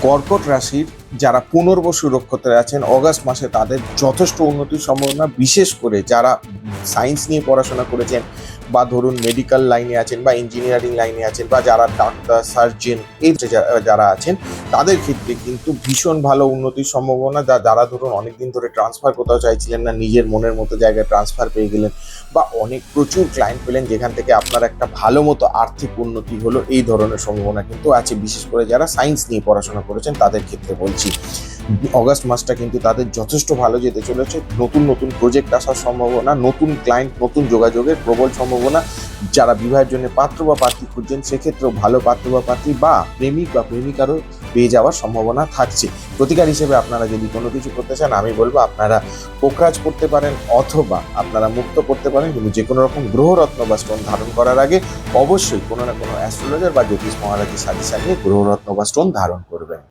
কর্কট রাশির যারা পুনর্বসু নক্ষত্রে আছেন অগাস্ট মাসে তাদের যথেষ্ট উন্নতির সম্ভাবনা, বিশেষ করে যারা সায়েন্স নিয়ে পড়াশোনা করেছেন বা ধরুন মেডিকেল লাইনে আছেন বা ইঞ্জিনিয়ারিং লাইনে আছেন বা যারা ডাক্তার সার্জন এই যারা আছেন তাদের ক্ষেত্রে কিন্তু ভীষণ ভালো উন্নতির সম্ভাবনা। যারা ধরুন অনেকদিন ধরে ট্রান্সফার কোথাও চাইছিলেন না, নিজের মনের মতো জায়গায় ট্রান্সফার পেয়ে গেলেন বা অনেক প্রচুর ক্লায়েন্ট পেলেন যেখান থেকে আপনার একটা ভালো মতো আর্থিক উন্নতি হলো, এই ধরনের সম্ভাবনা কিন্তু আছে। বিশেষ করে যারা সায়েন্স নিয়ে পড়াশোনা করেছেন তাদের ক্ষেত্রে বলছি, অগাস্ট মাসটা কিন্তু তাদের যথেষ্ট ভালো যেতে চলেছে। নতুন নতুন প্রজেক্ট আসার সম্ভাবনা, নতুন ক্লায়েন্ট, নতুন যোগাযোগের প্রবল সম্ভাবনা। যারা বিবাহের জন্য পাত্র বা পাত্রী খুঁজছেন সেক্ষেত্রেও ভালো পাত্র বা পাত্রী বা প্রেমিক বা প্রেমিকারও পেয়ে যাওয়ার সম্ভাবনা থাকছে। প্রতিকার হিসেবে আপনারা যদি কোনো কিছু করতে চান, আমি বলবো আপনারা পোকরাজ করতে পারেন অথবা আপনারা মুক্ত করতে পারেন, কিন্তু যে কোনো রকম গ্রহরত্ন বা স্টোন ধারণ করার আগে অবশ্যই কোনো না কোনো অ্যাস্ট্রোলজার বা জ্যোতিষ মহারাজের সাজেশন নিয়ে গ্রহরত্ন বা স্টোন ধারণ করবেন।